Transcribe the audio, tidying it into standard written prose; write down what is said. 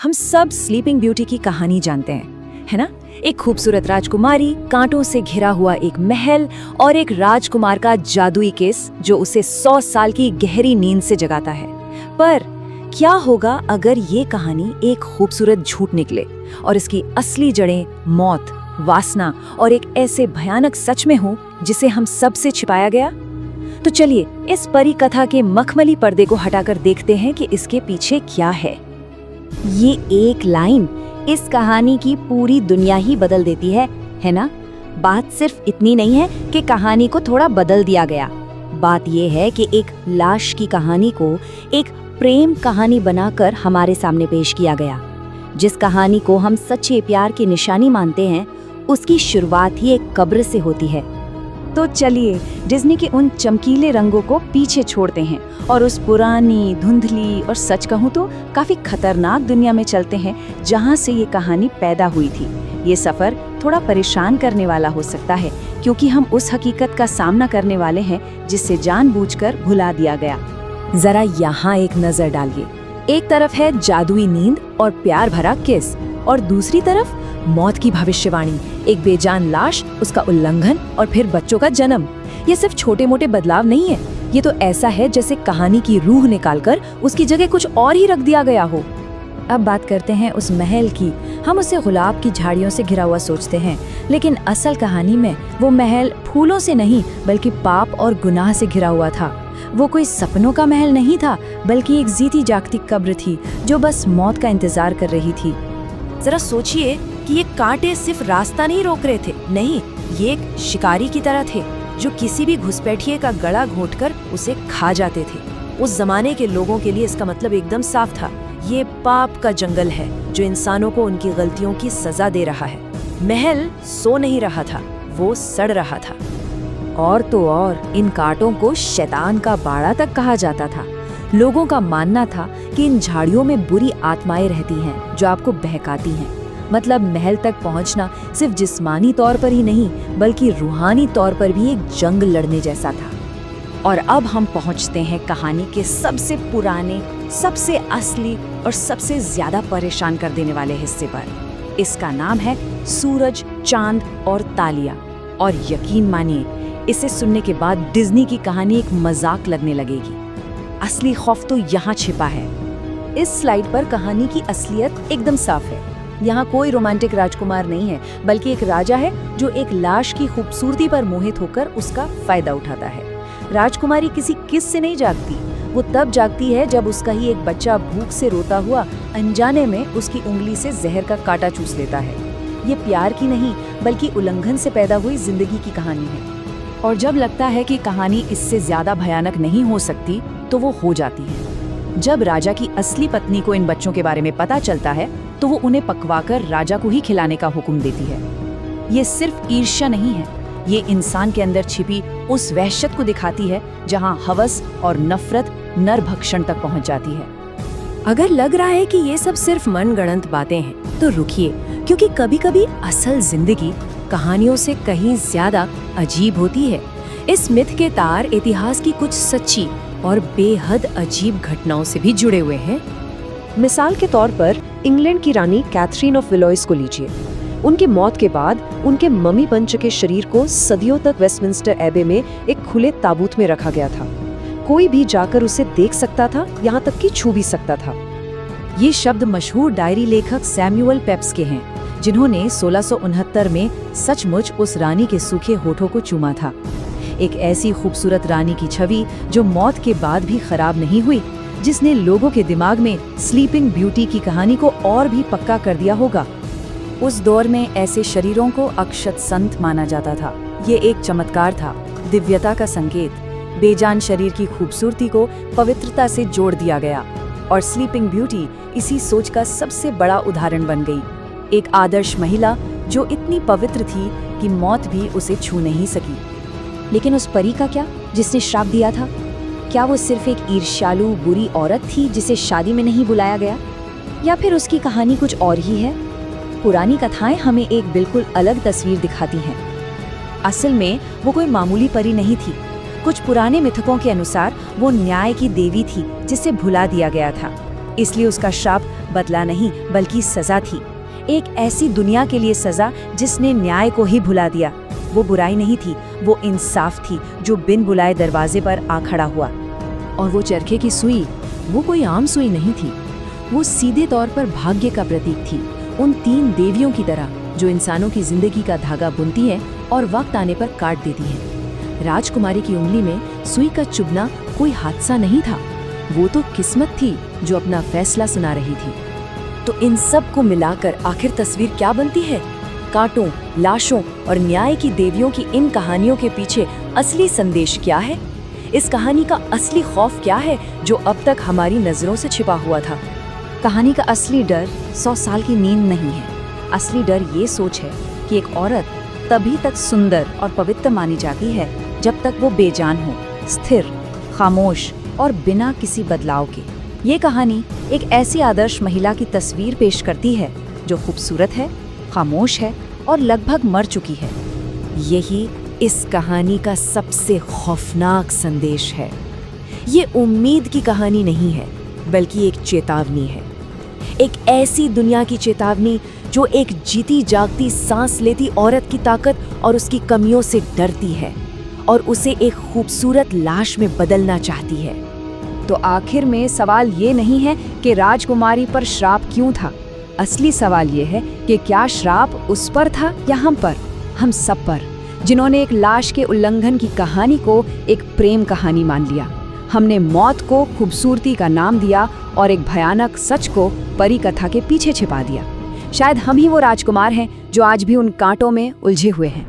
हम सब sleeping beauty की कहानी जानते हैं, है ना? एक खूबसूरत राजकुमारी, कांटों से घिरा हुआ एक महल और एक राजकुमार का जादुई केस जो उसे 100 साल की गहरी नींद से जगाता है। पर क्या होगा अगर ये कहानी एक खूबसूरत झूठ निकले और इसकी असली जड़ें मौत, वासना और एक ऐसे भयानक सच में हो जिसे हम सबसे छिपाया गया? तो चलिए इस परी कथा के मखमली पर्दे को हटाकर देखते हैं कि इसके पीछे क्या है। ये एक लाइन इस कहानी की पूरी दुनिया ही बदल देती है ना? बात सिर्फ इतनी नहीं है कि कहानी को थोड़ा बदल दिया गया। बात ये है कि एक लाश की कहानी को एक प्रेम कहानी बनाकर हमारे सामने पेश किया गया। जिस कहानी को हम सच्चे प्यार की निशानी मानते हैं, उसकी शुरुआत ही एक कब्र से होती है। तो चलिए डिज्नी के उन चमकीले रंगों को पीछे छोड़ते हैं और उस पुरानी, धुंधली और सच कहूँ तो काफी खतरनाक दुनिया में चलते हैं जहाँ से ये कहानी पैदा हुई थी। ये सफर थोड़ा परेशान करने वाला हो सकता है क्योंकि हम उस हकीकत का सामना करने वाले हैं जिससे जानबूझकर भुला दिया गया। जरा यहाँ एक नजर डालिए। एक तरफ है जादुई नींद और प्यार भरा किस, और दूसरी तरफ मौत की भविष्यवाणी, एक बेजान लाश, उसका उल्लंघन और फिर बच्चों का जन्म। ये सिर्फ छोटे मोटे बदलाव नहीं है, ये तो ऐसा है जैसे कहानी की रूह निकालकर उसकी जगह कुछ और ही रख दिया गया हो। अब बात करते हैं उस महल की। हम उसे गुलाब की झाड़ियों से घिरा हुआ सोचते हैं, लेकिन असल कहानी में वो महल फूलों से नहीं बल्कि पाप और गुनाह से घिरा हुआ था। वो कोई सपनों का महल नहीं था, बल्कि एक जीती जागती कब्र थी जो बस मौत का इंतजार कर रही थी। जरा सोचिए कि ये कांटे सिर्फ रास्ता नहीं रोक रहे थे, नहीं, ये एक शिकारी की तरह थे जो किसी भी घुसपैठिए का गला घोंटकर उसे खा जाते थे। उस जमाने के लोगों के लिए इसका मतलब एकदम साफ था, ये पाप का जंगल है जो इंसानों को उनकी गलतियों की सजा दे रहा है। महल सो नहीं रहा था, वो सड़ रहा था। और तो और इन कांटों को शैतान का बाड़ा तक कहा जाता था। लोगों का मानना था कि इन झाड़ियों में बुरी आत्माएं रहती हैं जो आपको बहकाती हैं। मतलब महल तक पहुंचना सिर्फ जिस्मानी तौर पर ही नहीं बल्कि रूहानी तौर पर भी एक जंग लड़ने जैसा था। और अब हम पहुंचते हैं कहानी के सबसे पुराने, सबसे असली और सबसे ज्यादा परेशान कर देने वाले हिस्से पर। इसका नाम है सूरज, चांद और तालिया। और यकीन मानिए, इसे सुनने के बाद डिज्नी की कहानी एक मजाक लगने लगेगी। असली खौफ तो यहाँ छिपा है। इस स्लाइड पर कहानी की असलियत एकदम साफ है। यहाँ कोई रोमांटिक राजकुमार नहीं है, बल्कि एक राजा है जो एक लाश की खूबसूरती पर मोहित होकर उसका फायदा उठाता है। राजकुमारी किसी किस से नहीं जागती, वो तब जागती है जब उसका ही एक बच्चा भूख से रोता हुआ अनजाने में उसकी उंगली से जहर का कांटा चूस लेता है। ये प्यार की नहीं बल्कि उल्लंघन से पैदा हुई जिंदगी की कहानी है। और जब लगता है कि कहानी इससे ज्यादा भयानक नहीं हो सकती तो वो हो जाती है। जब राजा की असली पत्नी को इन बच्चों के बारे में पता चलता है तो वो उन्हें पकवाकर राजा को ही खिलाने का हुक्म देती है। ये सिर्फ ईर्ष्या नहीं है, ये इंसान के अंदर छिपी उस वहशत को दिखाती है जहां हवस और नफरत नरभक्षण तक पहुंच जाती है। अगर लग रहा है कि ये सब सिर्फ मनगढ़ंत बातें हैं तो रुकिए, क्योंकि कभी-कभी असल जिंदगी कहानियों से कहीं ज्यादा अजीब होती है। इस मिथ के तार इतिहास की कुछ सच्ची और बेहद अजीब घटनाओं से भी जुड़े हुए हैं। मिसाल के तौर पर इंग्लैंड की रानी कैथरीन ऑफ विलोइस को लीजिए। उनकी मौत के बाद उनके मम्मी बन चुके शरीर को सदियों तक वेस्टमिंस्टर एबे में एक खुले ताबूत में रखा गया था। कोई भी जाकर उसे देख सकता था, यहाँ तक कि छू भी सकता था। ये शब्द मशहूर डायरी लेखक सैमुअल पेप्स के हैं, जिन्होंने 1669 में सचमुच उस रानी के सूखे होठों को चूमा था। एक ऐसी खूबसूरत रानी की छवि जो मौत के बाद भी खराब नहीं हुई, जिसने लोगों के दिमाग में स्लीपिंग ब्यूटी की कहानी को और भी पक्का कर दिया होगा। उस दौर में ऐसे शरीरों को अक्षत संत माना जाता था। ये एक चमत्कार था, दिव्यता का संकेत। बेजान शरीर की खूबसूरती को पवित्रता से जोड़ दिया गया और स्लीपिंग ब्यूटी इसी सोच का सबसे बड़ा उदाहरण बन गई। एक आदर्श महिला जो इतनी पवित्र थी कि मौत भी उसे छू नहीं सकी। लेकिन उस परी का क्या, जिसने श्राप दिया था? क्या वो सिर्फ एक ईर्ष्यालु बुरी औरत थी जिसे शादी में नहीं बुलाया गया, या फिर उसकी कहानी कुछ और ही है? पुरानी कथाएं हमें एक बिल्कुल अलग तस्वीर दिखाती हैं। असल में वो कोई मामूली परी नहीं थी। कुछ पुराने मिथकों के अनुसार वो न्याय की देवी थी जिसे भुला दिया गया था। इसलिए उसका श्राप बदला नहीं बल्कि सजा थी। एक ऐसी दुनिया के लिए सजा जिसने न्याय को ही भुला दिया। वो बुराई नहीं थी, वो इंसाफ थी जो बिन बुलाए दरवाजे पर आ खड़ा हुआ। और वो चरखे की सुई, वो कोई आम सुई नहीं थी। वो सीधे तौर पर भाग्य का प्रतीक थी, उन 3 देवियों की तरह जो इंसानों की जिंदगी का धागा बुनती है और वक्त आने पर काट देती है। राजकुमारी की उंगली में सुई का चुभना कोई हादसा नहीं था, वो तो किस्मत थी जो अपना फैसला सुना रही थी। तो इन सब को मिलाकर आखिर तस्वीर क्या बनती है? कांटों, लाशों और न्याय की देवियों की इन कहानियों के पीछे असली संदेश क्या है? इस कहानी का असली खौफ क्या है जो अब तक हमारी नजरों से छिपा हुआ था? कहानी का असली डर 100 साल की नींद नहीं है। असली डर ये सोच है कि एक औरत तभी तक सुंदर और पवित्र मानी जाती है जब तक वो बेजान हो, स्थिर, खामोश और बिना किसी बदलाव के। ये कहानी एक ऐसी आदर्श महिला की तस्वीर पेश करती है जो खूबसूरत है, खामोश है और लगभग मर चुकी है। यही इस कहानी का सबसे खौफनाक संदेश है। ये उम्मीद की कहानी नहीं है, बल्कि एक चेतावनी है। एक ऐसी दुनिया की चेतावनी जो एक जीती जागती सांस लेती औरत की ताकत और उसकी कमियों से डरती है और उसे एक खूबसूरत लाश में बदलना चाहती है। तो आखिर में सवाल ये नहीं है कि राजकुमारी पर श्राप क्यों था। असली सवाल ये है कि क्या श्राप उस पर था या हम पर, हम सब पर, जिन्होंने एक लाश के उल्लंघन की कहानी को एक प्रेम कहानी मान लिया। हमने मौत को खूबसूरती का नाम दिया और एक भयानक सच को परी कथा के पीछे छिपा दिया। शायद हम ही वो राजकुमार हैं जो आज भी उन कांटों में उलझे हुए हैं।